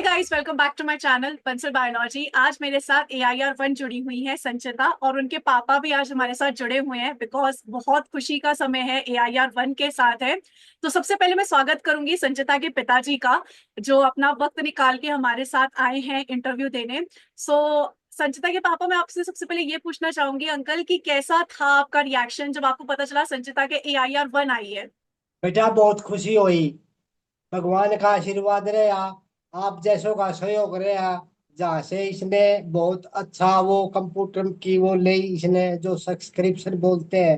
Guys, welcome back to my channel Bansal biology. आज मेरे साथ AIR-1 जुड़ी हुई है संचिता, और उनके पापा भी आज हमारे साथ जुड़े हुए हैं बिकॉज बहुत खुशी का समय है, AIR-1 के साथ है। तो सबसे पहले मैं स्वागत करूंगी संचिता के पिताजी का, जो अपना वक्त निकाल के हमारे साथ आए हैं इंटरव्यू देने। संचिता के पापा, मैं आपसे सबसे पहले ये पूछना चाहूंगी अंकल कि कैसा था आपका रिएक्शन जब आपको पता चला संचिता के AIR-1 आई है। बेटा बहुत खुशी हुई। भगवान का आशीर्वाद रहा, आप जैसों का सहयोग रहा। जहाँ से इसने बहुत अच्छा वो कंप्यूटर की वो ले, इसने जो सब्सक्रिप्शन बोलते हैं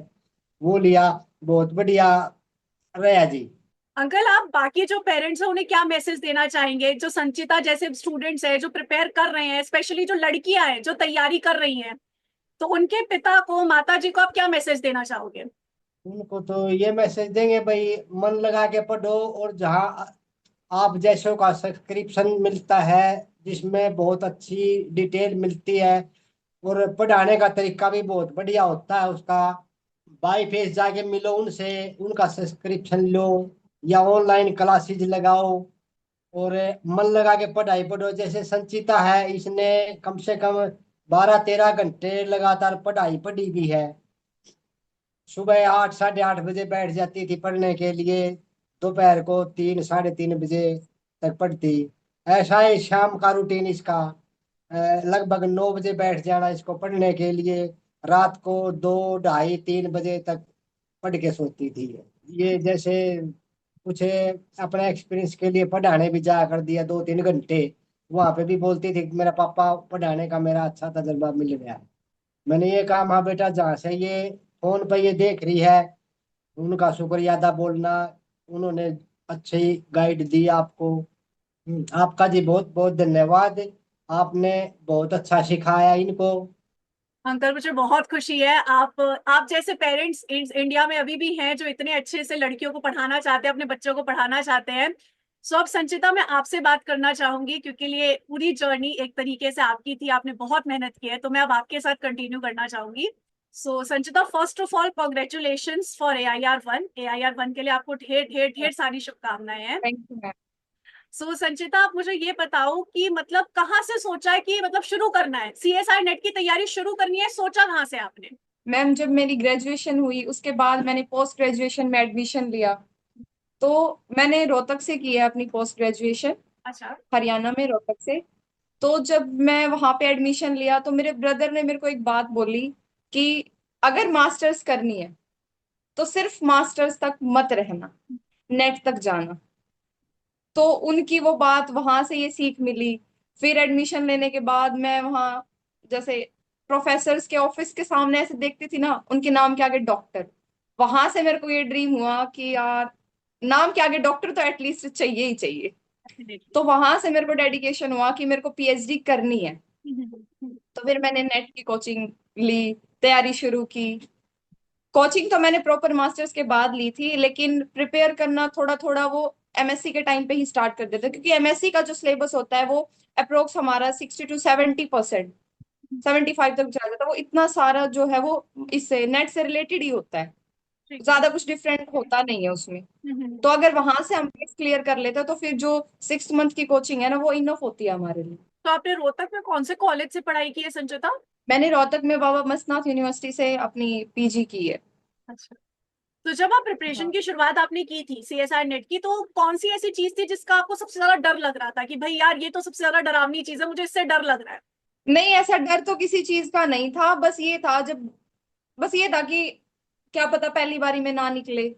वो लिया। बहुत बढ़िया रहा जी। अंकल, आप बाकी जो पेरेंट्स हैं उन्हें क्या मैसेज देना चाहेंगे, जो संचिता जैसे स्टूडेंट्स हैं जो प्रिपेयर कर रहे हैं, स्पेशली जो लड़कियां हैं जो तैयारी कर रही हैं, तो उनके पिता को, माता जी को आप क्या मैसेज देना चाहोगे? उनको तो ये मैसेज देंगे भाई, मन लगा के पढ़ो। और जहाँ आप जैसों का सब्सक्रिप्शन मिलता है जिसमें बहुत अच्छी डिटेल मिलती है, और पढ़ाने का तरीका भी बहुत बढ़िया होता है उसका। बाई फेस जाके मिलो उनसे, उनका सब्सक्रिप्शन लो या ऑनलाइन क्लासेज लगाओ, और मन लगा के पढ़ाई पढ़ो। जैसे संचिता है, इसने कम से कम 12-13 घंटे लगातार पढ़ाई पढ़ी भी है। सुबह 8 साढ़े 8 बजे बैठ जाती थी पढ़ने के लिए, दोपहर को 3 साढ़े 3 बजे तक पढ़ती। ऐसा ही शाम का रूटीन इसका। लगभग 9 बजे बैठ जाना इसको पढ़ने के लिए। रात को 2 ढाई 3 बजे तक पढ़ के सोती थी। ये जैसे कुछ अपने एक्सपीरियंस के लिए पढ़ाने भी जा कर दिया 2-3 घंटे, वहां पे भी बोलती थी कि मेरा पापा पढ़ाने का मेरा अच्छा तजुर्बा मिल गया। मैंने ये कहा, हाँ बेटा, जहाँ से ये फोन पे ये देख रही है उनका शुक्रिया अदा बोलना। उन्होंने अच्छी गाइड दी आपको। आपका जी बहुत बहुत धन्यवाद। आपने बहुत अच्छा सिखाया इनको। अंकल, मुझे बहुत खुशी है आप जैसे पेरेंट्स इंडिया में अभी भी हैं जो इतने अच्छे से लड़कियों को पढ़ाना चाहते हैं, अपने बच्चों को पढ़ाना चाहते हैं। अब संचिता, मैं आपसे बात करना चाहूंगी क्योंकि ये पूरी जर्नी एक तरीके से आपकी थी, आपने बहुत मेहनत की है, तो मैं अब आपके साथ कंटिन्यू करना चाहूंगी। Sanchita, first of all congratulation for AIR-1। AIR-1 के लिए आपको ढेर ढेर ढेर सारी शुभकामनाएं हैं। Thank you ma'am. संचिता, आप मुझे ये बताओ कि मतलब कहाँ से सोचा है कि मतलब शुरू करना है, CSI नेट की तैयारी शुरू करनी है, सोचा कहाँ से आपने? मैम, जब मेरी ग्रेजुएशन हुई उसके बाद मैंने पोस्ट ग्रेजुएशन में एडमिशन लिया। तो मैंने रोहतक से की है अपनी पोस्ट ग्रेजुएशन, अच्छा। हरियाणा में रोहतक से। तो जब मैं वहां पे एडमिशन लिया तो मेरे ब्रदर ने मेरे को एक बात बोली कि अगर मास्टर्स करनी है तो सिर्फ मास्टर्स तक मत रहना, नेट तक जाना। तो उनकी वो बात, वहां से ये सीख मिली। फिर एडमिशन लेने के बाद मैं वहाँ जैसे प्रोफेसर्स के ऑफिस के सामने ऐसे देखती थी ना, उनके नाम के आगे डॉक्टर। वहां से मेरे को ये ड्रीम हुआ कि यार, नाम के आगे डॉक्टर तो एटलीस्ट चाहिए ही चाहिए। तो वहां से मेरे को डेडिकेशन हुआ कि मेरे को पीएचडी करनी है। तो फिर मैंने नेट की कोचिंग ली, तैयारी शुरू की। कोचिंग तो मैंने प्रॉपर मास्टर्स के बाद ली थी, लेकिन प्रिपेयर करना थोड़ा थोड़ा वो एमएससी के टाइम पे ही स्टार्ट कर देते, क्योंकि एमएससी का जो सिलेबस होता है वो अप्रोक्स हमारा 60 to 70%, 75 तक चला जाता है। वो इतना सारा जो है वो इससे नेट से रिलेटेड ही होता है, ठीक है। ज्यादा कुछ डिफरेंट होता नहीं है उसमें। तो अगर वहां से हम क्लियर कर लेते हैं तो फिर जो 6 मंथ की कोचिंग है ना, वो इनफ होती है हमारे लिए। तो आपने रोहतक में कौन से कॉलेज से पढ़ाई की है संचिता? मैंने रोहतक में बाबा मस्तनाथ यूनिवर्सिटी से अपनी पीजी की है। अच्छा। तो जब आप प्रिपरेशन हाँ। की शुरुआत आपने की थी CSI नेट की, तो कौन सी ऐसी चीज थी जिसका आपको सबसे ज्यादा डर लग रहा था कि भाई यार ये तो सबसे ज्यादा डरावनी चीज है, मुझे इससे डर लग रहा है? नहीं, ऐसा डर तो किसी चीज का नहीं था। बस ये था, जब बस ये था कि क्या पता पहली बारी में ना निकले।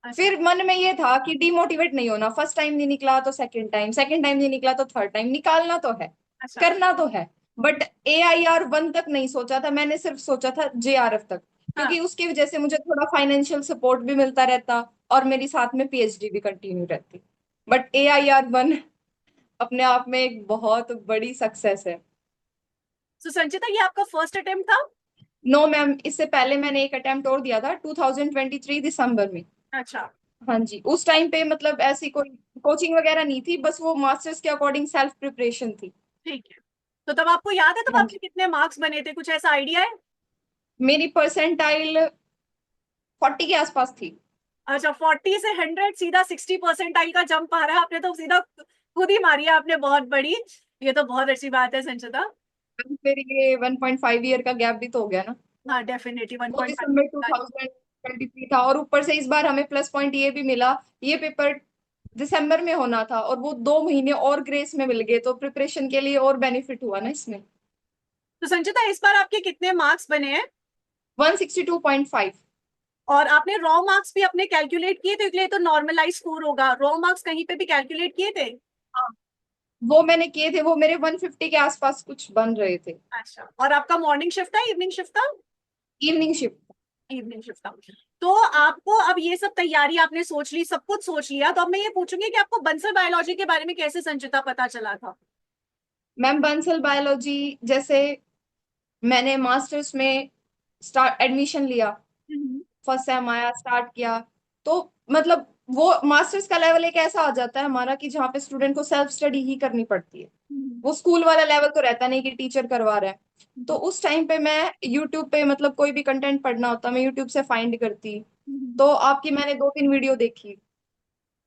अच्छा। फिर मन में ये था कि डिमोटिवेट नहीं होना। फर्स्ट टाइम नहीं निकला तो सेकंड टाइम, सेकंड टाइम नहीं निकला तो थर्ड टाइम, निकालना तो है, अच्छा। करना तो है। बट AIR-1 तक नहीं सोचा था मैंने, सिर्फ सोचा था JRF तक, हाँ। क्योंकि उसकी वजह से मुझे थोड़ा फाइनेंशियल सपोर्ट भी मिलता रहता और मेरी साथ में पीएचडी भी कंटिन्यू रहती। बट AIR-1 अपने आप में एक बहुत बड़ी सक्सेस है। संचिता, ये आपका फर्स्ट अटेम्प्ट था? नो मैम, इससे पहले मैंने एक अटेम्प्ट और दिया था 2023 दिसंबर में। अच्छा। हाँ जी, उस टाइम पे मतलब ऐसी कोई कोचिंग वगैरह नहीं थी, बस वो मास्टर्स के अकॉर्डिंग सेल्फ प्रिपरेशन थी। ठीक है। तो तब आपको याद है तब हाँ आपके जी। कितने मार्क्स बने थे, कुछ ऐसा आइडिया है? मेरी परसेंटाइल 40 के आसपास थी। अच्छा, 40 से 100 सीधा 60 परसेंटाइल का जंप आ रहा है आपने, तो सीधा खुद ही मारी है आपने बहुत बड़ी। ये तो बहुत अच्छी बात है संचिता। फिर ये 1.5 ईयर का गैप भी तो हो गया ना। हाँ डेफिनेटली वन वो पॉइंट दिसंबर फाइव। 2023 था, और ऊपर से इस बार हमें प्लस पॉइंट ये भी मिला, ये पेपर दिसंबर में होना था और वो 2 महीने और ग्रेस में मिल गए, तो प्रिपरेशन के लिए और बेनिफिट हुआ ना इसमें। तो संचिता इस बार आपके कितने मार्क्स बने हैं? 162.5। और आपने रॉ मार्क्स भी अपने कैलकुलेट किए थे? इसलिए तो नॉर्मलाइज स्कोर होगा। रॉ मार्क्स कहीं पे भी कैलकुलेट किए थे? हाँ, वो मैंने किए थे, वो मेरे 150 के आसपास कुछ बन रहे थे। अच्छा, और आपका मॉर्निंग शिफ्ट था इवनिंग शिफ्ट था? Evening shift. इवनिंग शिफ्ट था। तो आपको अब ये सब तैयारी आपने सोच ली, सब कुछ सोच लिया, तो अब मैं ये पूछूंगी कि आपको बंसल बायोलॉजी के बारे में कैसे संचिता पता चला था? मैम बंसल बायोलॉजी, जैसे मैंने मास्टर्स में स्टार्ट एडमिशन लिया, हम्म। फर्स्ट सेम आया, स्टार्ट किया, तो मतलब वो मास्टर्स का लेवल एक ऐसा आ जाता है हमारा कि जहाँ पे स्टूडेंट को सेल्फ स्टडी ही करनी पड़ती है। हम्म। वो स्कूल वाला लेवल तो रहता नहीं कि टीचर करवा रहा है। तो हम्म। उस टाइम पे मैं यूट्यूब पे, मतलब कोई भी कंटेंट पढ़ना होता मैं यूट्यूब से फाइंड करती। हम्म। तो आपकी मैंने 2-3 वीडियो देखी,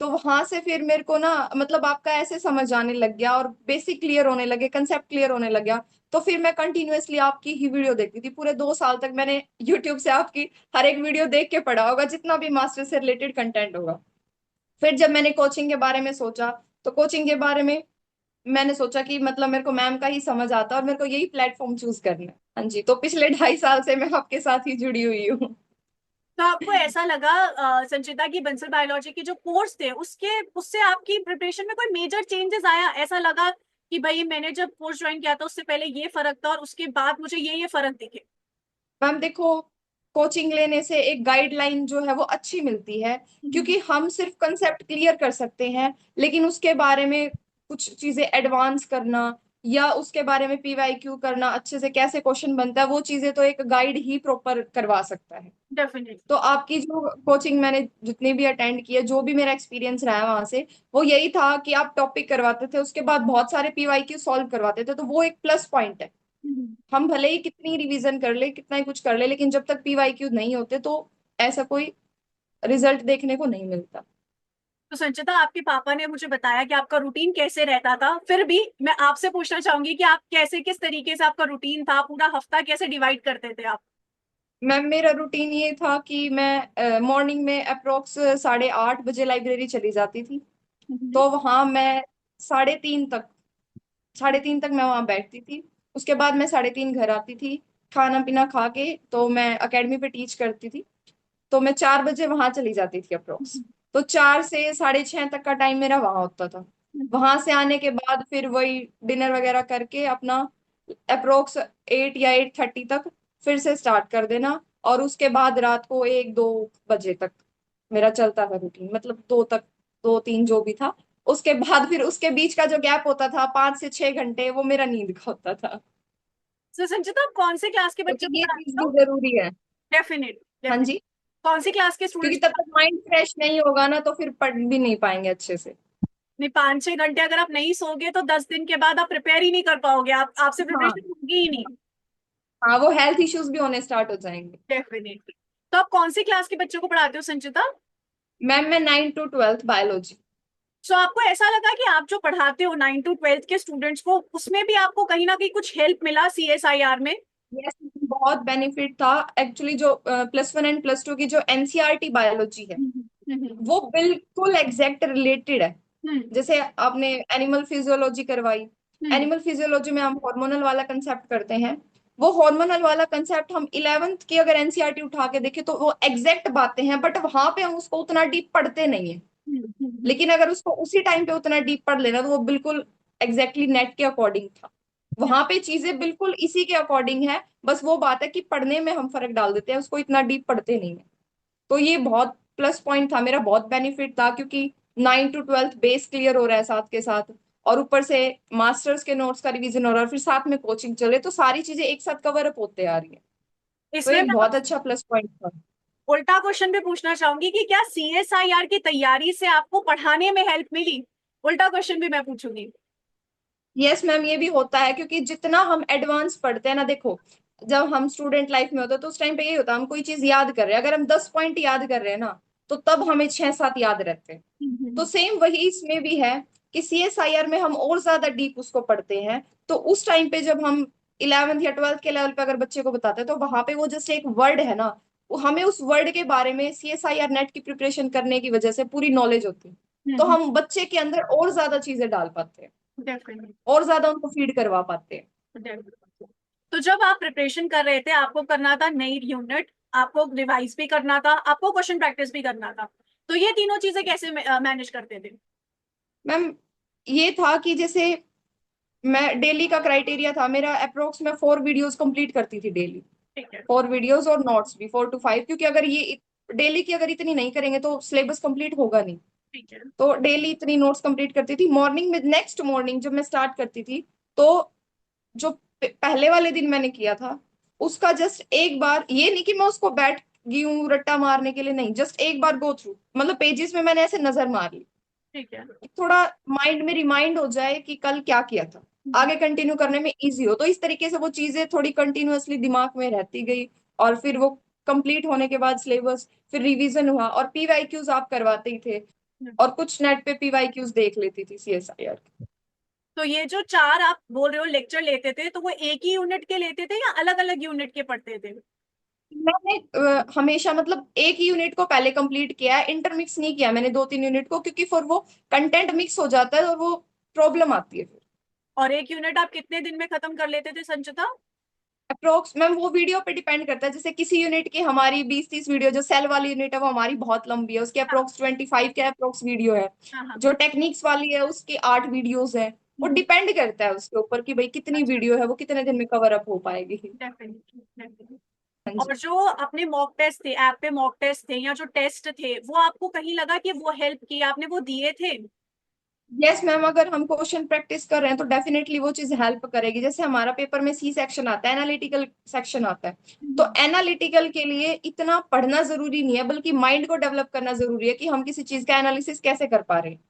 तो वहां से फिर मेरे को ना, मतलब आपका ऐसे समझ आने लग गया और बेसिक क्लियर होने लगे, कंसेप्ट क्लियर होने लग गया। तो फिर मैं कंटिन्यूअसली आपकी ही वीडियो देखती थी, पूरे 2 साल तक मैंने यूट्यूब से आपकी हर एक वीडियो देख के पढ़ा होगा, जितना भी मास्टर से रिलेटेड कंटेंट होगा। फिर जब मैंने कोचिंग के बारे में सोचा, तो कोचिंग के बारे में मैंने सोचा कि मतलब मेरे को मैम का ही समझ आता है और मेरे को यही प्लेटफॉर्म चूज करना है। हाँ जी, तो पिछले 2.5 साल से मैं आपके साथ ही जुड़ी हुई हूँ। तो आपको ऐसा लगा संचिता की बंसल बायोलॉजी के जो कोर्स थे उसके उससे आपकी प्रिपरेशन में कोई मेजर चेंजेस आया? ऐसा लगा कि भाई मैंने जब कोर्स ज्वाइन किया था उससे पहले ये फर्क था और उसके बाद मुझे ये फर्क दिखे? मैम देखो, कोचिंग लेने से एक गाइडलाइन जो है वो अच्छी मिलती है, हम्म। क्योंकि हम सिर्फ कंसेप्ट क्लियर कर सकते हैं, लेकिन उसके बारे में कुछ चीजें एडवांस करना या उसके बारे में पीवाईक्यू करना, अच्छे से कैसे क्वेश्चन बनता है, वो चीजें तो एक गाइड ही प्रॉपर करवा सकता है। डेफिनेटली। तो आपकी जो कोचिंग मैंने जितनी भी अटेंड की है, जो भी मेरा एक्सपीरियंस रहा है वहां से, वो यही था कि आप टॉपिक करवाते थे, उसके बाद बहुत सारे पीवाईक्यू सॉल्व करवाते थे, तो वो एक प्लस पॉइंट है। हम भले ही कितनी रिवीजन कर ले, कितना ही कुछ कर ले, लेकिन जब तक पीवाईक्यू नहीं होते तो ऐसा कोई रिजल्ट देखने को नहीं मिलता। तो संचिता आपके पापा ने मुझे बताया कि आपका रूटीन कैसे रहता था, फिर भी मैं आपसे पूछना चाहूंगी कि आप कैसे, किस तरीके से आपका रूटीन था, पूरा हफ्ता कैसे डिवाइड करते थे आप? मैम मेरा रूटीन ये था कि मैं मॉर्निंग में अप्रोक्स 8:30 बजे लाइब्रेरी चली जाती थी। हम्म। तो वहां मैं 3:30 तक मैं वहां बैठती थी। उसके बाद मैं 3:30 घर आती थी, खाना पीना खा के, तो मैं एकेडमी पे टीच करती थी। तो मैं 4 बजे वहां चली जाती थी अप्रोक्स। तो 4 से 6:30 तक का टाइम मेरा वहां होता था। वहां से आने के बाद फिर वही डिनर वगैरह करके अपना अप्रोक्स 8 या 8:30 तक फिर से स्टार्ट कर देना, और उसके बाद रात को 1-2 बजे तक मेरा चलता था रूटीन, मतलब 2 तक, 2-3 जो भी था। उसके बाद फिर उसके बीच का जो गैप होता था 5 से 6 घंटे, वो मेरा नींद का होता था, तो संचिता आप कौन से क्लास के क्योंकि बच्चों को ये चीज पढ़ाते भी हो? जरूरी है। डेफिनेट हाँ डेफिनेट। जी, कौन सी क्लास के क्योंकि स्टूडेंट्स? तब तक माइंड फ्रेश नहीं होगा ना, तो फिर पढ़ भी नहीं पाएंगे अच्छे से। नहीं, 5-6 घंटे अगर आप नहीं सोगे तो 10 दिन के बाद आप प्रिपेयर ही नहीं कर पाओगे, आप आपसे हाँ, प्रिपरेशन होगी ही नहीं। हाँ, वो हेल्थ इश्यूज भी होने स्टार्ट हो जाएंगे। डेफिनेटली। तो आप कौन सी क्लास के बच्चों को पढ़ाते हो संचिता? मैम मैं 9 to 12 बायोलॉजी। सो आपको ऐसा लगा कि आप जो पढ़ाते हो 9 to 12 के स्टूडेंट्स को, उसमें भी आपको कहीं ना कहीं कुछ हेल्प मिला CSIR में? यस, बहुत बेनिफिट था एक्चुअली। जो +1 and +2 की जो एनसीईआरटी बायोलॉजी है, हम्म। हम्म। वो बिल्कुल एग्जैक्ट रिलेटेड है। हम्म। जैसे आपने एनिमल फिजियोलॉजी करवाई, हम्म। एनिमल फिजियोलॉजी में हम हार्मोनल वाला कंसेप्ट करते हैं। वो हार्मोनल वाला कंसेप्ट हम 11th की अगर एनसीईआरटी उठा के देखें तो वो एग्जैक्ट बातें हैं, बट वहां पे हम उसको उतना डीप पढ़ते नहीं है। हम्म। लेकिन अगर उसको उसी टाइम पे उतना डीप पढ़ लेना, तो वो बिल्कुल एग्जैक्टली नेट के अकॉर्डिंग था। वहां पे चीजें बिल्कुल इसी के अकॉर्डिंग है, बस वो बात है कि पढ़ने में हम फर्क डाल देते हैं, उसको इतना डीप पढ़ते नहीं है। तो ये बहुत प्लस पॉइंट था मेरा, बहुत बेनिफिट था, क्योंकि 9 to 12 बेस क्लियर हो रहा है साथ के साथ, और ऊपर से मास्टर्स के नोट्स का रिवीजन हो रहा है, और फिर साथ में कोचिंग चले, तो सारी चीजें एक साथ कवर अप होते आ रही है। तो इसमें एक मैं बहुत आपसे अच्छा प्लस पॉइंट था। उल्टा क्वेश्चन भी पूछना चाहूंगी कि क्या CSIR की तैयारी से आपको पढ़ाने में हेल्प मिली? उल्टा क्वेश्चन भी मैं पूछूंगी। यस मैम, ये भी होता है, क्योंकि जितना हम एडवांस पढ़ते हैं ना, देखो, जब हम स्टूडेंट लाइफ में होते हैं तो उस टाइम पे यही होता है, हम कोई चीज याद कर रहे हैं, अगर हम 10 पॉइंट याद कर रहे हैं ना, तो तब हमें 6-7 याद रहते हैं। तो सेम वही इसमें भी है। कि CSIR में हम और ज्यादा डीप उसको पढ़ते हैं। तो उस टाइम पे जब हम 11th या 12th के लेवल पे अगर बच्चे को बताते हैं तो वहां पे वो जैसे एक वर्ड है ना, वो हमें उस वर्ड के बारे में CSIR नेट की प्रिपरेशन करने की वजह से पूरी नॉलेज होती है, तो हम बच्चे के अंदर और ज्यादा चीजें डाल पाते हैं, डेफिनेटली। और ज्यादा उनको फीड करवा पाते हैं। तो जब आप प्रिपरेशन कर रहे थे, आपको करना था नई यूनिट, आपको रिवाइज भी करना था, आपको क्वेश्चन प्रैक्टिस भी करना था, तो ये तीनों चीजें कैसे मैनेज करते थे? मैम ये था कि जैसे मैं डेली का क्राइटेरिया था मेरा, अप्रोक्स में 4 वीडियोस कंप्लीट करती थी डेली, ठीक है। 4 वीडियोस और नोट्स भी 4 to 5, क्योंकि अगर ये डेली की अगर इतनी नहीं करेंगे तो सिलेबस कंप्लीट होगा नहीं। ठीक है। तो डेली इतनी नोट्स कंप्लीट करती थी। मॉर्निंग में नेक्स्ट मॉर्निंग जब मैं स्टार्ट करती थी, तो जो पहले वाले दिन मैंने किया था उसका जस्ट एक बार, ये नहीं कि मैं उसको बैठ गई हूँ रट्टा मारने के लिए, नहीं, जस्ट एक बार गो थ्रू, मतलब पेजेस में मैंने ऐसे नजर मार ली, ठीक है। थोड़ा माइंड में रिमाइंड हो जाए कि कल क्या किया था, आगे कंटिन्यू करने में इजी हो। तो इस तरीके से वो चीजें थोड़ी कंटिन्यूअसली दिमाग में रहती गई, और फिर वो कंप्लीट होने के बाद सिलेबस, फिर रिवीजन हुआ, और PYQs आप करवाते ही थे, और कुछ नेट पे PYQs देख लेती थी CSIR। तो ये जो 4 आप बोल रहे हो लेक्चर लेते थे, तो वो एक ही यूनिट के लेते थे या अलग अलग यूनिट के पढ़ते थे? मैंने हमेशा मतलब एक ही यूनिट को पहले कंप्लीट किया है, इंटरमिक्स नहीं किया मैंने 2-3 यूनिट को, क्योंकि फिर वो कंटेंट मिक्स हो जाता है और वो प्रॉब्लम आती है फिर। और एक यूनिट आप कितने दिन में खत्म कर लेते थे संचिता? अप्रोक्स मैम वो वीडियो पे डिपेंड करता है, जैसे किसी यूनिट की हमारी 20-30 वीडियो, जो सेल वाली यूनिट है वो हमारी बहुत लंबी है, उसके हाँ। अप्रोक्स 25 के अप्रोक्स वीडियो है। हाँ हाँ। जो टेक्निक्स वाली है उसकी 8 वीडियोस है। वो डिपेंड करता है उसके ऊपर कि भाई कितनी अच्छा। वीडियो है, वो कितने दिन में कवर अप हो पाएगी। Definitely, definitely. हाँ जी। और जो अपने मॉक टेस्ट थे, ऐप पे मॉक टेस्ट थे या जो टेस्ट थे, वो आपको कहीं लगा कि वो हेल्प किए, आपने वो दिए थे? यस मैम, अगर हम क्वेश्चन प्रैक्टिस कर रहे हैं तो डेफिनेटली वो चीज हेल्प करेगी। जैसे हमारा पेपर में C सेक्शन आता है, एनालिटिकल सेक्शन आता है, तो एनालिटिकल के लिए इतना पढ़ना जरूरी नहीं है, बल्कि माइंड को डेवलप करना जरूरी है कि हम किसी चीज का एनालिसिस कैसे कर पा रहे हैं।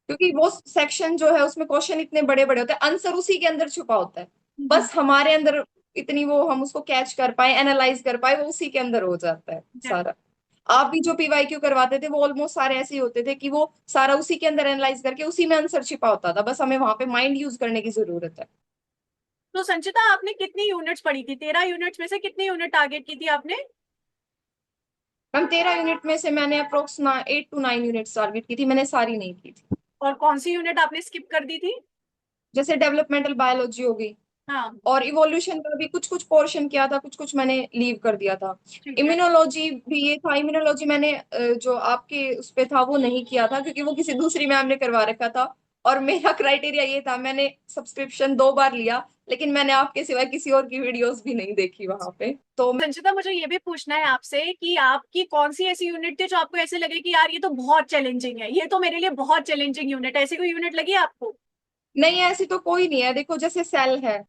क्योंकि वो सेक्शन जो है उसमें क्वेश्चन इतने बड़े बड़े होते हैं, आंसर उसी के अंदर छुपा होता है, बस हमारे अंदर इतनी वो हम उसको कैच कर पाए, एनालाइज कर पाए, वो उसी के अंदर हो जाता है सारा। आप भी जो PYQ करवाते थे वो ऑलमोस्ट सारे ऐसे ही होते थे कि वो सारा उसी के अंदर एनालाइज करके उसी में आंसर छिपा होता था, बस हमें वहां पे माइंड यूज करने की जरूरत है। तो संचिता, आपने कितनी यूनिट्स पढ़ी थी? 13 यूनिट्स में से कितनी यूनिट टारगेट की थी आपने? मैम 13 यूनिट में से मैंने अप्रोक्स 8 to 9 यूनिट टारगेट की थी, मैंने सारी नहीं की थी। और कौन सी यूनिट आपने स्किप कर दी थी? जैसे डेवलपमेंटल बायोलॉजी हो गई, हाँ। और इवोल्यूशन का भी कुछ कुछ पोर्शन किया था, कुछ कुछ मैंने लीव कर दिया था। ठीक है। इम्यूनोलॉजी भी ये था, इम्यूनोलॉजी मैंने जो आपके उस पे था वो नहीं किया था, क्योंकि वो किसी दूसरी मैम ने करवा रखा था, और मेरा क्राइटेरिया ये था, मैंने सब्सक्रिप्शन 2 बार लिया, लेकिन मैंने आपके सिवाय किसी और की वीडियोस भी नहीं देखी वहां पे। तो संचिता, मुझे ये भी पूछना है आपसे कि आपकी कौन सी ऐसी यूनिट थी जो आपको ऐसे लगे कि यार ये तो बहुत चैलेंजिंग है, ये तो मेरे लिए बहुत चैलेंजिंग यूनिट है, ऐसी कोई यूनिट लगी आपको? नहीं, ऐसी तो कोई नहीं है। देखो जैसे सेल है,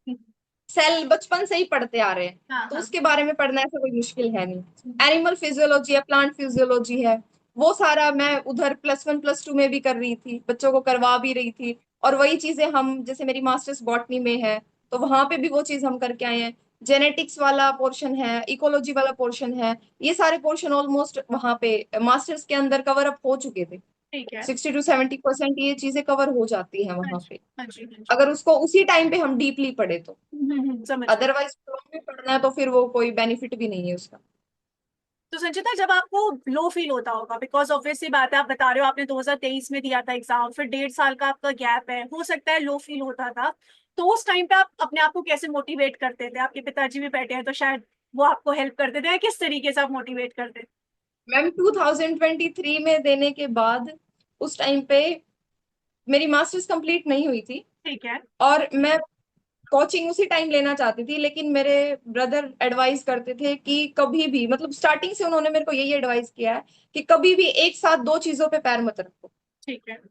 सेल बचपन से ही पढ़ते आ रहे हैं, हाँ तो हाँ। उसके बारे में पढ़ना ऐसा कोई मुश्किल है नहीं। एनिमल फिजियोलॉजी है, प्लांट फिजियोलॉजी है, वो सारा मैं उधर +1 +2 में भी कर रही थी, बच्चों को करवा भी रही थी। और वही चीजें हम, जैसे मेरी मास्टर्स बॉटनी में है तो वहां पे भी वो चीज हम करके आए हैं। जेनेटिक्स वाला पोर्शन है, इकोलॉजी वाला पोर्शन है, ये सारे पोर्शन ऑलमोस्ट वहां पे मास्टर्स के अंदर कवर अप हो चुके थे। ठीक है। 60 to 70% ये चीजें कवर हो जाती हैं हाँ वहां जी, पे, हाँ जी, हाँ जी। अगर उसको उसी टाइम पे हम डीपली पढ़े तो। समझ गई। अदरवाइज फ्लो में पढ़ना है तो फिर वो कोई बेनिफिट भी नहीं है उसका। तो संचिता, जब आपको लो फील होता होगा, बिकॉज ऑब्वियसली बात है, आप बता रहे हो आपने 2023 में दिया था एग्जाम, फिर 1.5 साल का आपका गैप है, हो सकता है लो फील होता था, तो उस टाइम पे आप अपने आप को कैसे मोटिवेट करते थे? आपके पिताजी भी बैठे हैं तो शायद वो आपको हेल्प करते थे, या किस तरीके से आप मोटिवेट करते थे? मैम 2023 में देने के बाद, उस टाइम पे मेरी मास्टर्स कंप्लीट नहीं हुई थी, ठीक है। और मैं कोचिंग उसी टाइम लेना चाहती थी, लेकिन मेरे ब्रदर एडवाइस करते थे कि कभी भी, मतलब स्टार्टिंग से उन्होंने मेरे को यही एडवाइस किया है कि कभी भी एक साथ 2 चीजों पे पैर मत रखो, ठीक है।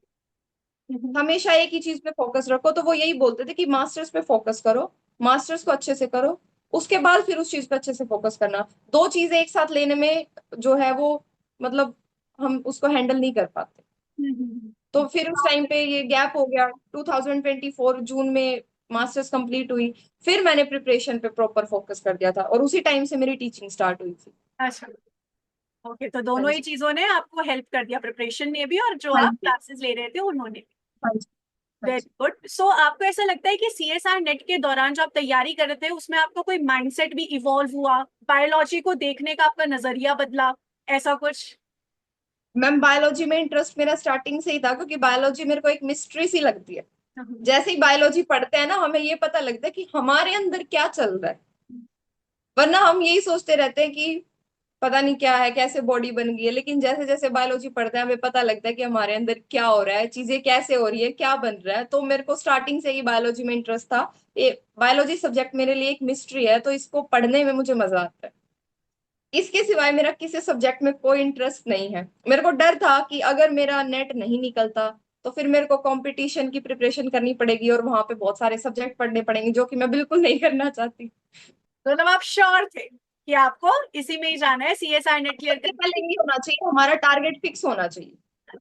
हमेशा एक ही चीज पे फोकस रखो। तो वो यही बोलते थे कि मास्टर्स पे फोकस करो, मास्टर्स को अच्छे से करो, उसके बाद फिर उस चीज पे अच्छे से फोकस करना। 2 चीजें एक साथ लेने में जो है वो, मतलब हम उसको हैंडल नहीं कर पाते। तो फिर उस टाइम पे ये गैप हो गया। 2024 जून में मास्टर्स कंप्लीट हुई, फिर मैंने प्रिपरेशन पे प्रॉपर फोकस कर दिया था, और उसी टाइम से मेरी टीचिंग स्टार्ट हुई थी। अच्छा। ओके, तो हाँ दोनों ही जी। चीजों ने आपको हेल्प कर दिया, प्रिपरेशन ने भी और जो हाँ आप जी। क्लासेस ले रहे थे उन्होंने भी। हाँ जी, हाँ वेरी जी। गुड। सो आपको ऐसा लगता है कि सीएसआर नेट के दौरान जो आप तैयारी कर रहे थे उसमें आपका कोई माइंडसेट भी इवॉल्व हुआ, बायोलॉजी को देखने का आपका नजरिया बदला, ऐसा कुछ? मैम बायोलॉजी में इंटरेस्ट मेरा स्टार्टिंग से ही था, क्योंकि बायोलॉजी मेरे को एक मिस्ट्री सी लगती है। जैसे ही बायोलॉजी पढ़ते हैं ना, हमें ये पता लगता है कि हमारे अंदर क्या चल रहा है। वरना हम यही सोचते रहते हैं कि पता नहीं क्या है, कैसे बॉडी बन गई है, लेकिन जैसे जैसे बायोलॉजी पढ़ते हैं हमें पता लगता है कि हमारे अंदर क्या हो रहा है, चीजें कैसे हो रही है, क्या बन रहा है। तो मेरे को स्टार्टिंग से ही बायोलॉजी में इंटरेस्ट था। ये बायोलॉजी सब्जेक्ट मेरे लिए एक मिस्ट्री है, तो इसको पढ़ने में मुझे मजा आता है। इसके सिवाय मेरा किसी सब्जेक्ट में कोई इंटरेस्ट नहीं है। मेरे को डर था कि अगर मेरा नेट नहीं निकलता तो फिर मेरे को कंपटीशन की प्रिपरेशन करनी पड़ेगी और वहां पे बहुत सारे सब्जेक्ट पढ़ने पड़ेंगे, जो कि मैं बिल्कुल नहीं करना चाहती। मतलब आप श्योर थे कि आपको इसी में ही जाना है, सीएसआर नेट क्लियर सबसे करना पहले ये होना चाहिए, हमारा टारगेट फिक्स होना चाहिए। है?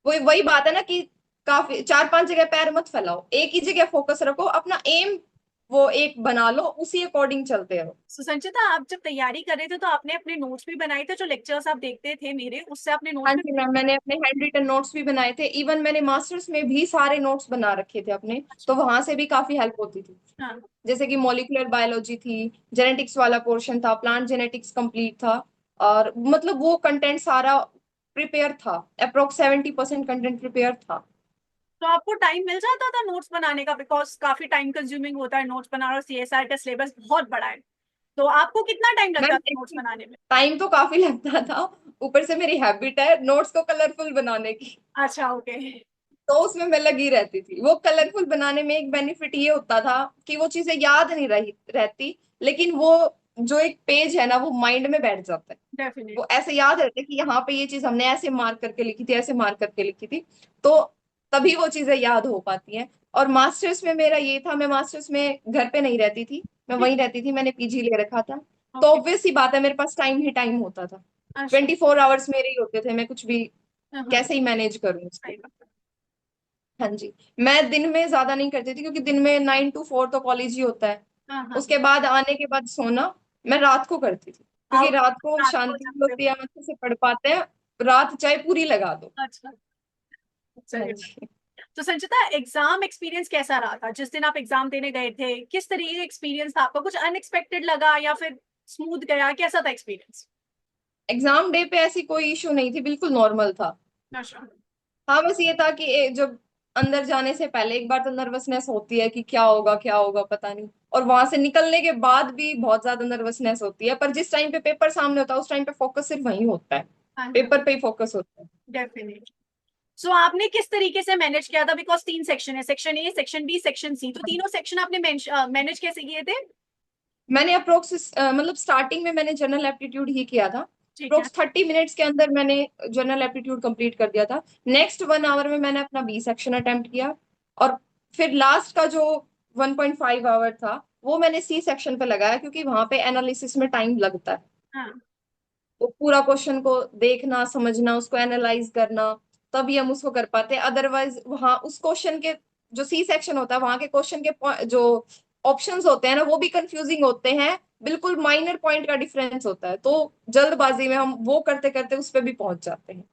वही वही बात है ना कि काफी 4-5 जगह पैर मत फैलाओ, एक ही जगह फोकस रखो, अपना एम वो एक बना लो, उसी अकॉर्डिंग चलते रहो। सुसंचिता, आप जब तैयारी कर रहे थे तो आपने अपने नोट्स भी बनाए थे? जो लेक्चर्स आप देखते थे मेरे, उससे आपने हाँ नोट्स भी? जी मैम, मैंने अपने हैंड रिटन नोट्स भी बनाए थे। इवन मैंने मास्टर्स में भी सारे नोट्स बना रखे थे अपने, तो वहां से भी काफी हेल्प होती थी। हाँ। जैसे कि मॉलिक्यूलर बायोलॉजी थी, जेनेटिक्स वाला पोर्शन था, प्लांट जेनेटिक्स कंप्लीट था, और मतलब वो कंटेंट सारा प्रिपेयर था। अप्रोक्स 70% कंटेंट प्रिपेयर था। तो आपको टाइम मिल जाता था नोट्स बनाने का? बिकॉज काफी टाइम कंज्यूमिंग होता है नोट्स बनाना, और सीएसआर का सिलेबस बहुत बड़ा है। तो आपको कितना टाइम लगता मैम था नोट्स बनाने में? टाइम तो काफी लगता था, ऊपर से मेरी हैबिट है नोट्स को कलरफुल बनाने की, अच्छा, ओके। तो उसमें मैं लगी रहती थी। वो कलरफुल बनाने में एक बेनिफिट ये होता था कि वो चीजें याद नहीं रहती, लेकिन वो जो एक पेज है ना, वो माइंड में बैठ जाता है। डेफिनेट। वो ऐसे याद रहता है कि यहाँ पे ये चीज हमने ऐसे मार्क करके लिखी थी, ऐसे मार्क करके लिखी थी, तो तभी वो चीजें याद हो पाती हैं। और मास्टर्स में मेरा ये था, मैं मास्टर्स में घर पे नहीं रहती थी, मैं वहीं रहती थी, मैंने पीजी ले रखा था। तो ओके। ऑब्वियस सी बात है, मेरे पास टाइम ही टाइम होता था। अच्छा। 24 आवर्स मेरे ही होते थे, मैं कुछ भी हाँ हाँ, कैसे ही मैनेज करूँ उसको। सही बात हाँ जी। मैं दिन में ज्यादा नहीं करती थी, क्योंकि दिन में 9 to 4 तो कॉलेज ही होता है। है। हाँ हाँ। उसके बाद आने के बाद सोना मैं रात को करती थी, क्योंकि आउट। रात को रात को शांति भी जाते होती है, हो? हम अच्छे से पढ़ पाते हैं। रात चाहे पूरी लगा दो। अच्छा, हाँ चलिए। जी। तो संचिता, एग्जाम एक्सपीरियंस कैसा रहा था जिस दिन आप एग्जाम देने गए थे? किस तरीके का एक्सपीरियंस था आपका? कुछ अनएक्सपेक्टेड लगा या फिर स्मूथ गया? कैसा था एक्सपीरियंस? एग्जाम डे पे ऐसी कोई इशू नहीं थी, बिल्कुल नॉर्मल था। अच्छा। हाँ बस ये था कि जब अंदर जाने से पहले एक बार तो नर्वसनेस होती है कि क्या होगा पता नहीं, और वहां से निकलने के बाद भी बहुत ज्यादा नर्वसनेस होती है। पर जिस टाइम पे पेपर सामने होता है, उस टाइम पे फोकस सिर्फ वही होता है, हाँ हाँ, पेपर पे ही फोकस होता है। डेफिनेटली। सो आपने किस तरीके से मैनेज किया था? बिकॉज 3 सेक्शन है, section A, section B, section C, तो तीनों सेक्शन आपने मैनेज कैसे किए थे? मैंने अप्रोक्स मतलब स्टार्टिंग में मैंने जनरल एप्टीट्यूड ही किया था। ठीक है। अप्रोक्स 30 मिनट्स के अंदर मैंने जनरल एप्टीट्यूड कंप्लीट कर दिया था। नेक्स्ट 1 आवर में मैंने अपना बी सेक्शन अटेम्प्ट किया, और फिर लास्ट का जो 1.5 आवर था वो मैंने सी सेक्शन पे लगाया, क्योंकि वहां पे एनालिसिस में टाइम लगता है। हाँ। तो पूरा क्वेश्चन को देखना, समझना, उसको एनालाइज करना, तभी हम उसको कर पाते हैं। अदरवाइज वहां उस क्वेश्चन के जो सी सेक्शन होता है, वहां के क्वेश्चन के जो ऑप्शंस होते हैं ना, वो भी कंफ्यूजिंग होते हैं। बिल्कुल माइनर पॉइंट का डिफरेंस होता है, तो जल्दबाजी में हम वो करते करते उस पे भी पहुंच जाते हैं।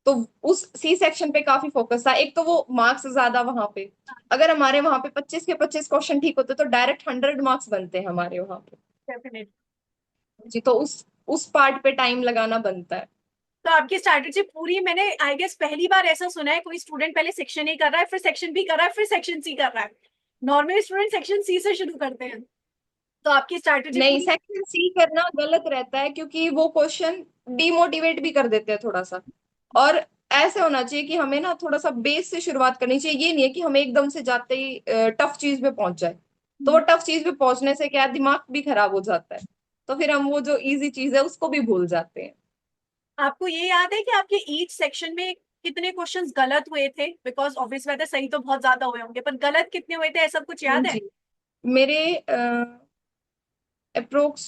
तो उस सी सेक्शन पे काफी फोकस था। एक तो वो मार्क्स ज्यादा वहां पे, अगर हमारे वहां पे 25 के 25 क्वेश्चन ठीक होते तो डायरेक्ट 100 मार्क्स बनते हैं हमारे वहां पे। डेफिनेटली। जी, तो उस पार्ट पे टाइम लगाना बनता है। तो आपकी स्ट्रैटेजी पूरी, मैंने आई गेस पहली बार ऐसा सुना है कोई स्टूडेंट पहले सेक्शन ए कर रहा है, फिर सेक्शन बी कर रहा है, फिर सेक्शन सी कर रहा है। नॉर्मली स्टूडेंट सेक्शन सी से शुरू करते हैं। तो आपकी स्ट्रैटेजी नहीं, पूरी। सेक्शन सी करना गलत रहता है, क्योंकि वो क्वेश्चन डिमोटिवेट भी कर देते हैं थोड़ा सा। और ऐसे होना चाहिए कि हमें ना थोड़ा सा बेस से शुरुआत करनी चाहिए। ये नहीं है कि हम एकदम से जाते ही टफ चीज पे पहुंच जाए। तो वो टफ चीज पे पहुंचने से क्या है, दिमाग भी खराब हो जाता है, तो फिर हम वो जो इजी चीज है उसको भी भूल जाते हैं। आपको ये याद है कि आपके ईच सेक्शन में कितने क्वेश्चंस गलत हुए थे? बिकॉज ऑब्वियस बात है, सही तो बहुत ज्यादा हुए होंगे, पर गलत कितने हुए थे, ऐसा कुछ हाँ याद है? जी। मेरे अप्रोक्स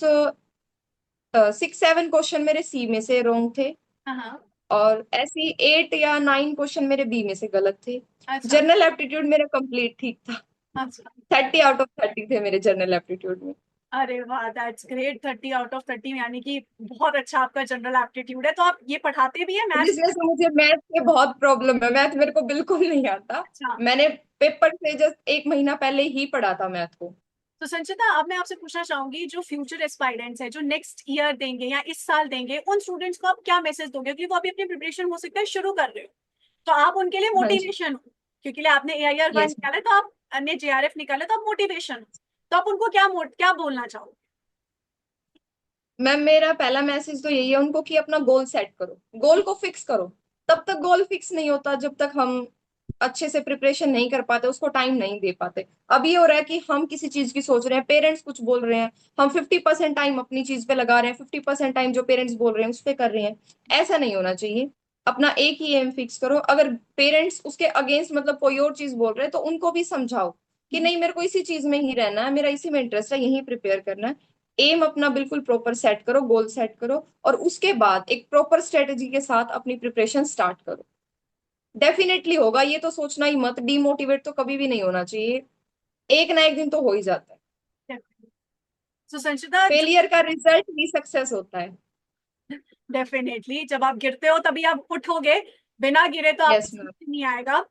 6-7 क्वेश्चन मेरे सी में से रोंग थे, हाँ हाँ। और ऐसी 8 या 9 क्वेश्चन मेरे बी में से गलत थे। अच्छा। जनरल एप्टीट्यूड मेरा कंप्लीट ठीक था। अच्छा। 30 आउट ऑफ 30 थे मेरे जनरल एप्टीट्यूड में। अरे वाह, दैट्स ग्रेट। 30 आउट ऑफ 30 यानी कि बहुत अच्छा आपका जनरल एप्टीट्यूड है। तो आप ये पढ़ाते भी है मैथ्स? बिजनेस में मुझे मैथ से बहुत प्रॉब्लम है, मैथ मेरे को बिल्कुल नहीं आता। अच्छा। मैंने पेपर से जस्ट एक महीना पहले ही पढ़ा था मैथ को। तो संचिता, अब मैं आपसे पूछना चाहूंगी, जो फ्यूचर एस्पायरेंट्स है, जो नेक्स्ट ईयर देंगे या इस साल देंगे, उन स्टूडेंट्स को आप क्या मैसेज दोगे? क्योंकि वो अभी अपनी प्रिपरेशन हो सकता है शुरू कर रहे हो, तो आप उनके लिए हाँ जी। मोटिवेशन हो। क्योंकि आपने AIR 1 यस निकाला, तो आप अन्य JRF निकाला, तो आप मोटिवेशन हो। तो आप उनको क्या बोलना चाहोगे? मैम, मेरा पहला मैसेज तो यही है उनको कि अपना गोल सेट करो, गोल को फिक्स करो। तब तक गोल फिक्स नहीं होता जब तक हम अच्छे से प्रिपरेशन नहीं कर पाते, उसको टाइम नहीं दे पाते। अब ये हो रहा है कि हम किसी चीज की सोच रहे हैं, पेरेंट्स कुछ बोल रहे हैं, हम 50% टाइम अपनी चीज पे लगा रहे हैं, 50% टाइम जो पेरेंट्स बोल रहे हैं उस पे कर रहे हैं। ऐसा नहीं होना चाहिए। अपना एक ही एम फिक्स करो। अगर पेरेंट्स उसके अगेंस्ट मतलब कोई और चीज बोल रहे हैं तो उनको भी समझाओ कि नहीं, मेरे को इसी चीज में ही रहना है, मेरा इसी में इंटरेस्ट है, यही प्रिपेयर करना है। एम अपना बिल्कुल प्रॉपर सेट करो, गोल सेट करो, और उसके बाद एक प्रॉपर स्ट्रेटेजी के साथ अपनी प्रिपरेशन स्टार्ट करो। डेफिनेटली होगा, ये तो सोचना ही मत। डीमोटिवेट तो कभी भी नहीं होना चाहिए, एक ना एक दिन तो हो ही जाता है। तो संचिता, फेलियर का रिजल्ट ही सक्सेस होता है। डेफिनेटली जब आप गिरते हो तभी आप उठोगे, बिना गिरे तो यस आपको मैम। समझ नहीं आएगा।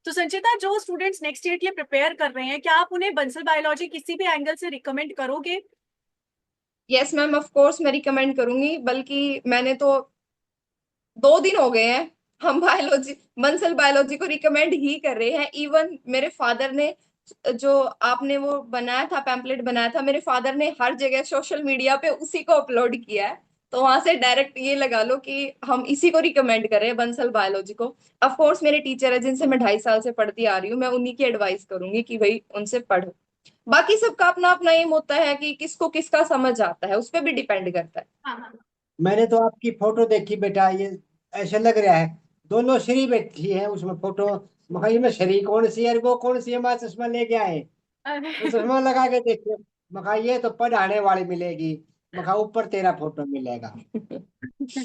तो संचिता, जो स्टूडेंट्स नेक्स्ट ईयर के लिए प्रिपेयर कर रहे हैं, क्या आप उन्हें बंसल बायोलॉजी किसी भी एंगल से रिकमेंड करोगे? यस मैम, ऑफ कोर्स मैं रिकमेंड करूंगी। बल्कि मैंने तो 2 दिन हो गए हैं, हम बायोलॉजी, बंसल बायोलॉजी को रिकमेंड ही कर रहे हैं। इवन मेरे फादर ने, जो आपने वो बनाया था, पैम्पलेट बनाया था, मेरे फादर ने हर जगह सोशल मीडिया पे उसी को अपलोड किया है। तो वहां से डायरेक्ट ये लगा लो कि हम इसी को रिकमेंड कर रहे हैं, बंसल बायोलॉजी को। ऑफ कोर्स मेरे टीचर है जिनसे मैं 2.5 साल से पढ़ती आ रही हूँ, मैं उन्हीं की एडवाइस करूंगी कि भाई उनसे पढ़ो। बाकी सबका अपना अपना एम होता है कि किसको किसका समझ आता है, उस पर भी डिपेंड करता है। हाँ हाँ। मैंने तो आपकी फोटो देखी बेटा, ये ऐसे लग रहा है दोनों श्री बैठी है उसमें फोटो। मगर ये में श्री कौन सी है और वो कौन सी है? मैं चश्मा लेके आए तो अरे चश्मा लगा के देखिए। मगर ये तो पढ़ाने वाली मिलेगी, मगर ऊपर तेरा फोटो मिलेगा।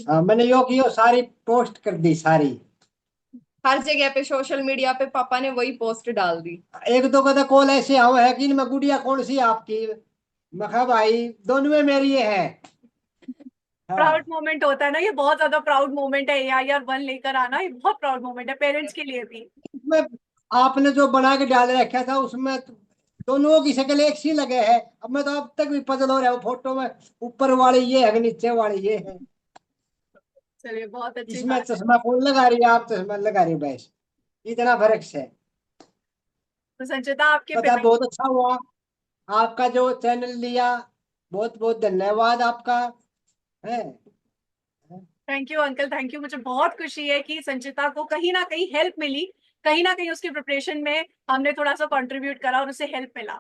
हाँ, मैंने यो की यो सारी पोस्ट कर दी सारी। हर जगह पे सोशल मीडिया पे पापा ने वही पोस्ट डाल दी। एक दो का कॉल ऐसे हुए है कि इनमें गुड़िया कौन सी है आपकी? मखा भाई दोनों में मेरी ये है। प्राउड हाँ, मोमेंट होता है ना, ये बहुत ज्यादा प्राउड मोमेंट है। AIR 1 लेकर आना, ये बहुत प्राउड मोमेंट है पेरेंट्स के लिए भी। उसमें आपने जो बना के डाल रखा था उसमें तो दोनों की शक्ल एक सी लगे है। अब मैं तो अब तक भी पजल हो रहा हूँ फोटो में, ऊपर वाली ये है कि नीचे वाली ये है। चलिए, बहुत अच्छी इसमें बात है। चश्मा कौन लगा रही है? आप चश्मा लगा रही हो, बस इतना फर्क है। तो संचिता, आपके पता, पिता। बहुत अच्छा हुआ आपका जो चैनल लिया। बहुत बहुत धन्यवाद आपका है। Thank you uncle, thank you. मुझे बहुत खुशी है कि संचिता को कहीं ना कहीं हेल्प मिली, कहीं ना कहीं उसके प्रिपरेशन में हमने थोड़ा सा कंट्रीब्यूट करा और उसे हेल्प मिला।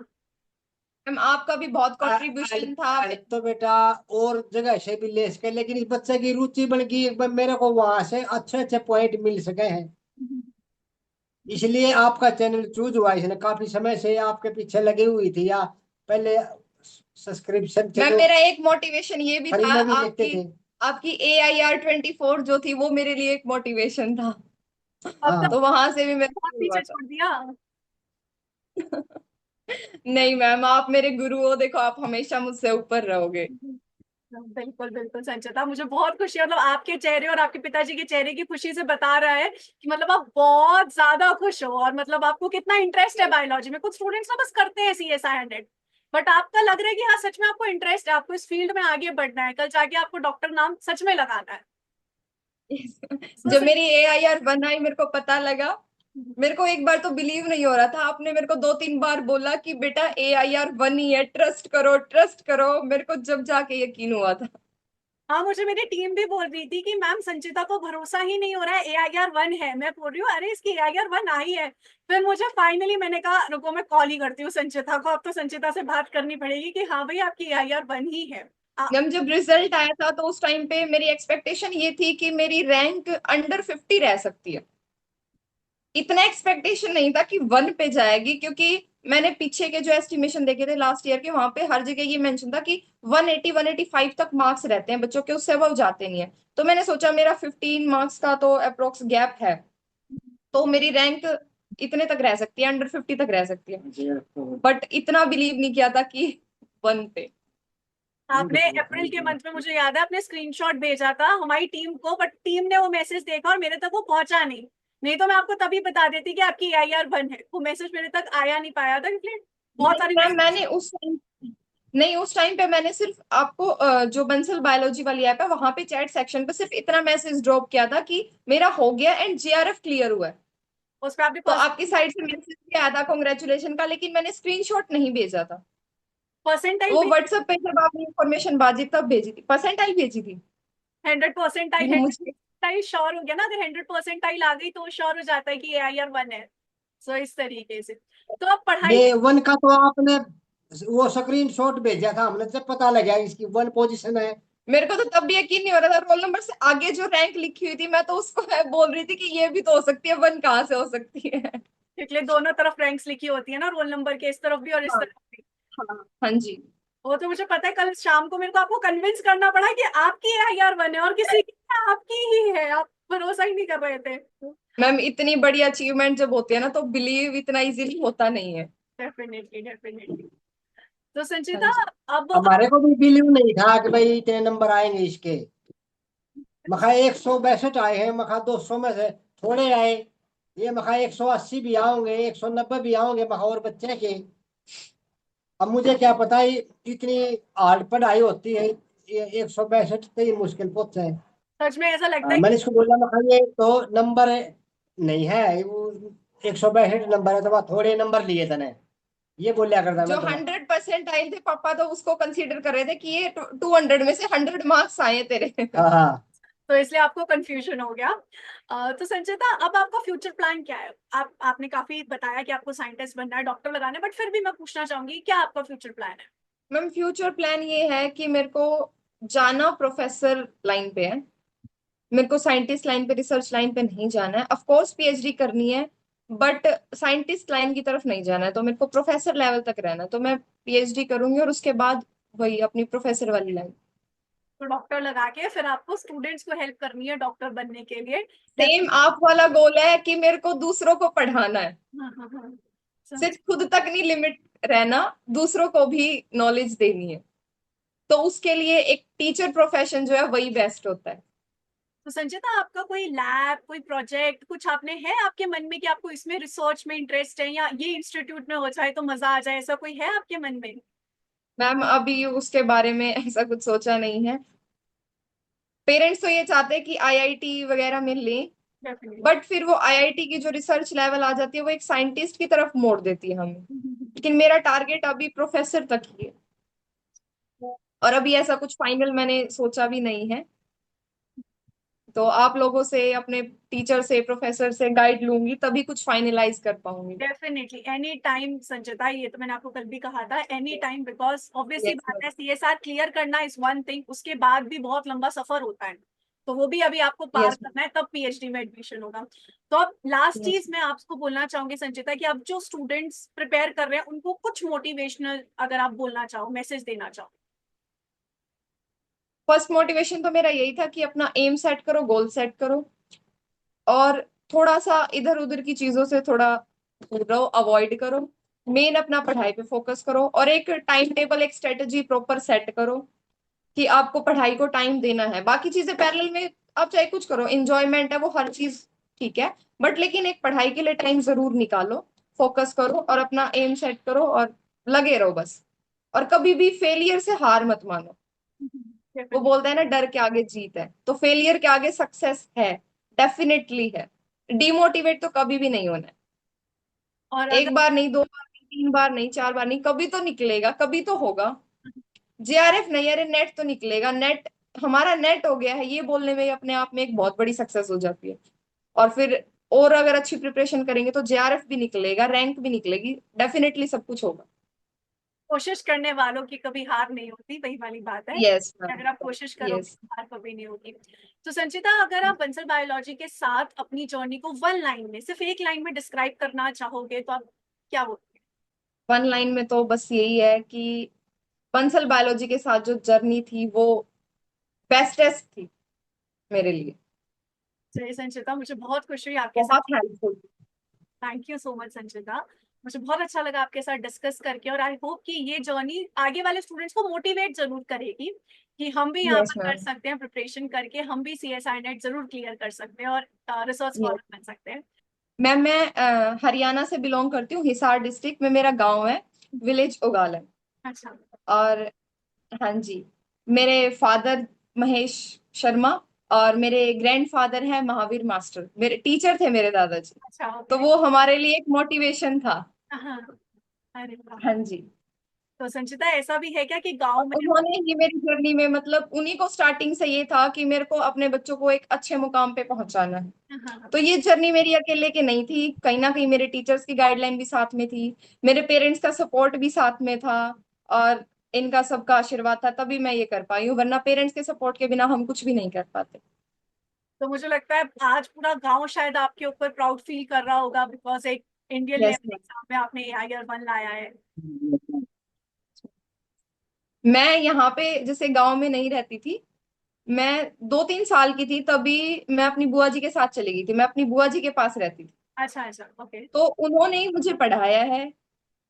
मैम, आपका भी बहुत आ- कंट्रीब्यूशन था। तो बेटा और जगह से भी ले सके, लेकिन इस बच्चे की रुचि बन गई, मेरे को वहां से अच्छे अच्छे पॉइंट मिल सके हैं। इसलिए आपका चैनल चूज हुआ। इसने काफी समय से आपके पीछे लगी हुई थी, या पहले सब्सक्रिप्शन थे मैम, जो मेरा एक मोटिवेशन ये भी फ्री था, में भी देखते आपकी थे। आपकी AIR 24 जो थी वो मेरे लिए एक मोटिवेशन था। अब तो हाँ, तो वहां से भी मेरे बहुत को हुआ पीछे था। छोड़ दिया। नहीं मैम, आप मेरे गुरु हो, देखो आप हमेशा मुझसे ऊपर रहोगे। बिल्कुल बिल्कुल संचिता, मुझे बहुत खुशी है। मतलब आपके चेहरे और आपके पिताजी के चेहरे की खुशी से बता रहा है कि मतलब आप बहुत ज्यादा खुश हो, और मतलब आपको कितना इंटरेस्ट है बायोलॉजी में। कुछ स्टूडेंट्स ना बस करते हैं CSI 100, बट आपका लग रहा है कि हाँ, सच में आपको इंटरेस्ट है, आपको इस फील्ड में आगे बढ़ना है, कल जाके आपको डॉक्टर नाम सच में लगाना है। So, जब मेरी AIR 1 आई, मेरे को पता लगा, मेरे को एक बार तो बिलीव नहीं हो रहा था। आपने मेरे को 2-3 बार बोला कि बेटा AIR 1 ही है, ट्रस्ट करो ट्रस्ट करो, मेरे को जब जाके यकीन हुआ था। हाँ, मुझे मेरी टीम भी बोल रही थी कि मैम संचिता को भरोसा ही नहीं हो रहा है, AIR 1 है। मैं बोल रही हूँ अरे इसकी AIR 1 आई है। फिर मुझे फाइनली मैंने कहा रुको, मैं कॉल ही करती हूँ संचिता को। अब तो संचिता से बात करनी पड़ेगी कि हाँ भाई, आपकी AIR 1 ही है। मैम, जब रिजल्ट आया था तो उस टाइम पे मेरी एक्सपेक्टेशन ये थी कि मेरी रैंक अंडर 50 रह सकती है। इतना एक्सपेक्टेशन नहीं था कि 1 पे जाएगी, क्योंकि मैंने पीछे के जो एस्टिमेशन देखे थे लास्ट ईयर के, वहां पे हर जगह ये मेंशन था कि 180-185 तक मार्क्स रहते हैं बच्चों के, उससे अब जाते नहीं है। तो मैंने सोचा मेरा 15 मार्क्स का तो अप्रोक्स गैप है, तो मेरी रैंक इतने तक रह सकती है, अंडर 50 तक रह सकती है। बट इतना बिलीव नहीं किया था कि 1 पे। आपने अप्रैल के मंथ में, मुझे याद है, आपने स्क्रीनशॉट भेजा था हमारी टीम को, बट टीम ने वो मैसेज देखा और मेरे तक वो पहुंचा नहीं। नहीं तो मैं आपको तभी बता देती कि आपकी AIR 1 है। वो मैसेज मेरे तक आया नहीं पाया था, इसलिए बहुत नहीं सारे मैम, मैसेज। मैंने उस टाइम नहीं, उस टाइम पे मैंने सिर्फ आपको जो बंसल बायोलॉजी वाली ऐप है वहां पे चैट सेक्शन पे सिर्फ इतना मैसेज ड्रॉप किया था कि मेरा हो गया एंड JRF क्लियर हुआ है। उस पर आपने तो आपकी साइड से मैसेज भी आया था कॉन्ग्रेचुलेशन का, लेकिन मैंने स्क्रीनशॉट नहीं भेजा था। परसेंटाइल वो भी व्हाट्सएप पे जब आपने इंफॉर्मेशन बाजी तब भेजी थी, परसेंटाइल भेजी थी 100%। मुझे। 100% श्योर हो गया ना, अगर 100% आ गई तो श्योर हो जाता है कि AIR 1 है। सो इस तरीके से तो आप पढ़ाई ये 1 का तो आपने वो स्क्रीन शॉट भेजा था, हमने जब पता लगा इसकी 1 पोजीशन है। मेरे को तो तब भी यकीन नहीं हो रहा था, रोल नंबर से आगे जो रैंक लिखी हुई थी मैं तो उसको मैं बोल रही थी कि ये भी तो हो सकती है, 1 कहाँ से हो सकती है। निकले, दोनों तरफ रैंक्स लिखी होती है ना रोल नंबर के, इस तरफ भी और इस हाँ। तरफ भी। हाँ। हाँ जी। वो तो मुझे पता है, कल शाम को मेरे को आपको कन्विंस करना पड़ा कि आपकी AIR 1 है और किसी की नहीं, आपकी ही है। आप भरोसा ही नहीं कर रहे थे। मैम इतनी बड़ी अचीवमेंट जब होती है ना तो बिलीव इतना इजीली होता नहीं है। Definitely definitely. तो हाँ संचिता, जी। अब हमारे को भी बिलीव नहीं था कि भाई इतने नंबर आएंगे इसके। मखा 162 आए हैं, मखा 200 में से थोड़े आए। ये मखा 180 भी आओगे, 190 भी आओगे मखा और बच्चे के। अब मुझे क्या पता इतनी हार्ड पढ़ाई होती है, ये 162 तो ये मुश्किल पहुंचे है। सच में ऐसा लगता है कि मैंने इसको बोला मखा ये तो नंबर नहीं है वो, 162 नंबर है तो वहाँ थोड़े नंबर लिए तने, ये बोलिया करता जो मैं तो। 100% आए थे पापा तो उसको कंसीडर कर रहे थे कि ये 200 में से 100 मार्क्स आए तेरे। हाँ हाँ। तो इसलिए आपको कंफ्यूजन हो गया। तो संचिता, अब आपका फ्यूचर प्लान क्या है? आपने काफी बताया कि आपको साइंटिस्ट बनना है, डॉक्टर लगाना है, बट फिर भी मैं पूछना चाहूंगी, क्या आपका फ्यूचर प्लान है? मैम फ्यूचर प्लान ये है कि मेरे को जाना प्रोफेसर लाइन पे है। मेरे को साइंटिस्ट लाइन पे, रिसर्च लाइन पे नहीं जाना है। ऑफ कोर्स PhD करनी है, बट साइंटिस्ट लाइन की तरफ नहीं जाना है। तो मेरे को प्रोफेसर लेवल तक रहना है, तो मैं PhD करूंगी और उसके बाद वही अपनी प्रोफेसर वाली लाइन। तो डॉक्टर लगा के फिर आपको स्टूडेंट्स को हेल्प करनी है डॉक्टर बनने के लिए। सेम आप वाला गोल है कि मेरे को दूसरों को पढ़ाना है, हाँ हाँ हाँ। सिर्फ खुद तक नहीं लिमिट रहना, दूसरों को भी नॉलेज देनी है। तो उसके लिए एक टीचर प्रोफेशन जो है वही बेस्ट होता है। तो संचिता, आपका कोई लैब, कोई प्रोजेक्ट, कुछ आपने है आपके मन में कि आपको इसमें रिसर्च में इंटरेस्ट है, या ये इंस्टीट्यूट में हो जाए तो मजा आ जाए, ऐसा कोई है आपके मन में? मैम अभी उसके बारे में ऐसा कुछ सोचा नहीं है। पेरेंट्स तो ये चाहते हैं कि IIT वगैरह में लें, डेफिनेटली। बट फिर वो IIT की जो रिसर्च लेवल आ जाती है वो एक साइंटिस्ट की तरफ मोड़ देती है हमें। लेकिन मेरा टारगेट अभी प्रोफेसर तक ही है, और अभी ऐसा कुछ फाइनल मैंने सोचा भी नहीं है। तो आप लोगों से, अपने टीचर से, प्रोफेसर से गाइड लूंगी तभी कुछ फाइनलाइज कर पाऊंगी। डेफिनेटली एनी टाइम संचिता, ये तो मैंने आपको कल भी कहा था, any time, because obviously yes बात मैम। है, CSR क्लियर करना इज वन थिंग, उसके बाद भी बहुत लंबा सफर होता है। तो वो भी अभी आपको पार यस करना है, तब PhD में एडमिशन होगा। तो अब लास्ट मैम। चीज मैं आपको बोलना चाहूंगी संचिता, कि अब जो स्टूडेंट्स प्रिपेयर कर रहे हैं उनको कुछ मोटिवेशनल अगर आप बोलना चाहो, मैसेज देना चाहो। फर्स्ट मोटिवेशन तो मेरा यही था कि अपना एम सेट करो, गोल सेट करो, और थोड़ा सा इधर उधर की चीजों से थोड़ा दूर रहो, अवॉइड करो। मेन अपना पढ़ाई पे फोकस करो, और एक टाइम टेबल, एक स्ट्रेटजी प्रॉपर सेट करो कि आपको पढ़ाई को टाइम देना है। बाकी चीजें पैरेलल में आप चाहे कुछ करो, इंजॉयमेंट है वो हर चीज ठीक है, बट लेकिन एक पढ़ाई के लिए टाइम जरूर निकालो। फोकस करो और अपना एम सेट करो और लगे रहो बस। और कभी भी फेलियर से हार मत मानो। वो डेफिनेटली। बोलते हैं ना, डर के आगे जीत है, तो फेलियर के आगे सक्सेस है, डेफिनेटली है। डिमोटिवेट तो कभी भी नहीं होना है। और अगर एक बार नहीं, 2 बार नहीं, 3 बार नहीं, 4 बार नहीं, कभी तो निकलेगा, कभी तो होगा। JRF नहीं, अरे नेट तो निकलेगा। नेट, हमारा नेट हो गया है, ये बोलने में ही अपने आप में एक बहुत बड़ी सक्सेस हो जाती है। और फिर और अगर अच्छी प्रिपरेशन करेंगे तो JRF भी निकलेगा, रैंक भी निकलेगी, डेफिनेटली सब कुछ होगा। कोशिश करने वालों की कभी हार नहीं होती, वही वाली बात है। Yes ma'am. अगर आप कोशिश करोगे यस। तो हार कभी नहीं होगी। तो संचिता, अगर आप बंसल बायोलॉजी के साथ अपनी जर्नी को वन लाइन में, सिर्फ एक लाइन में डिस्क्राइब करना चाहोगे तो आप क्या बोलोगे? 1 लाइन में तो बस यही है कि बंसल बायोलॉजी के साथ जो जर्नी थी वो बेस्टेस्ट थी मेरे लिए। चलिए संचिता, मुझे बहुत खुशी हुई आपके बहुत साथ। Helpful. Thank you so much Sanchita. मुझे बहुत अच्छा लगा आपके साथ डिस्कस करके, और आई होप कि ये जर्नी आगे वाले स्टूडेंट्स को मोटिवेट जरूर करेगी कि हम भी यहाँ यस पर कर मैम। सकते हैं, प्रिपरेशन करके हम भी CSI नेट जरूर क्लियर कर सकते हैं और रिसर्च यस स्कॉलर बन सकते हैं। मैम, मैं हरियाणा से बिलोंग करती हूँ, हिसार डिस्ट्रिक्ट में मेरा गांव है, विलेज उगालन। अच्छा। और हाँ जी, मेरे फादर महेश शर्मा और मेरे ग्रैंडफादर हैं महावीर मास्टर, मेरे टीचर थे मेरे दादाजी। अच्छा, तो ओके। वो हमारे लिए एक मोटिवेशन था। हाँ। अरे वाह। हाँ जी। तो संचिता, ऐसा भी है क्या कि गांव में? उन्होंने ही मेरी जर्नी में, मतलब उन्हीं को स्टार्टिंग से ये था कि मेरे को अपने बच्चों को एक अच्छे मुकाम पे पहुंचाना है। हाँ। तो ये जर्नी मेरी अकेले की नहीं थी, कहीं ना कहीं मेरे टीचर्स की गाइडलाइन भी साथ में थी, मेरे पेरेंट्स का सपोर्ट भी साथ में था, और इनका सबका आशीर्वाद था, तभी मैं ये कर पाई हूँ, वरना पेरेंट्स के सपोर्ट के बिना हम कुछ भी नहीं कर पाते। तो मुझे लगता है आज पूरा गांव शायद आपके ऊपर प्राउड फील कर रहा होगा, बिकॉज एक इंडियन यस लेवल एग्जाम में आपने AIR-1 लाया है। मैम। मैं यहाँ पे जैसे गांव में नहीं रहती थी, मैं 2-3 साल की थी तभी मैं अपनी बुआ जी के साथ चली गई थी, मैं अपनी बुआ जी के पास रहती थी। अच्छा अच्छा, ओके। तो उन्होंने ही मुझे पढ़ाया है,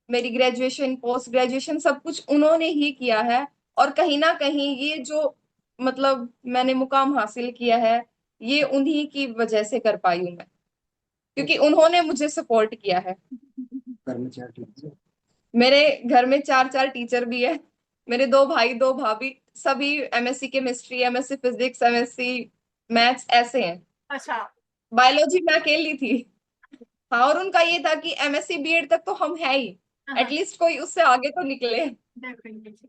मेरी ग्रेजुएशन पोस्ट ग्रेजुएशन सब कुछ उन्होंने ही किया है। और कहीं ना कहीं ये जो, मतलब मैंने मुकाम हासिल किया है, ये उन्हीं की वजह से कर पाई हूं मैं, क्योंकि उन्होंने मुझे सपोर्ट किया है। घर में 4 टीचर। मेरे घर में 4-4 टीचर भी है, मेरे 2 भाई 2 भाभी, सभी MSc chemistry, MSc physics, MSc maths ऐसे हैं। अच्छा। बायोलॉजी में अकेली थी। हाँ, और उनका ये था कि MSc BEd तक तो हम है ही, हाँ, एटलीस्ट कोई उससे आगे तो निकले। डेफिनेटली।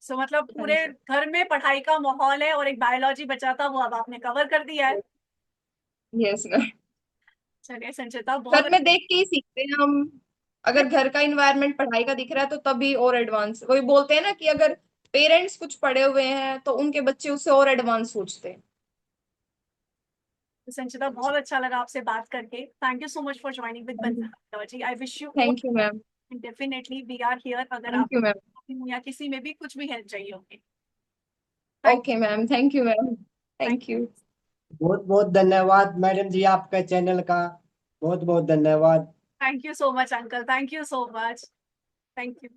सो मतलब हाँ पूरे जी। घर में पढ़ाई का माहौल है, और एक बायोलॉजी बचा था वो अब आपने कवर कर दिया है। Yes ma'am. चलिए संचिता, बहुत घर में देख के ही सीखते हैं हम, अगर घर का इन्वायरमेंट पढ़ाई का दिख रहा है तो तभी और एडवांस, वही बोलते हैं ना कि अगर पेरेंट्स कुछ पढ़े हुए हैं तो उनके बच्चे उससे और एडवांस सोचते हैं। संचिता, बहुत अच्छा लगा आपसे बात करके। Thank you so much for joining with Bansal biology. I wish you all, thank you ma'am. Definitely we are here अगर थैंक आप यू मैम। या किसी में भी कुछ भी हेल्प चाहिए होगी। Okay ma'am, thank you ma'am. Thank thank you. बहुत बहुत धन्यवाद मैडम जी, आपका चैनल का बहुत बहुत धन्यवाद। You so much uncle, thank you so much. Thank you.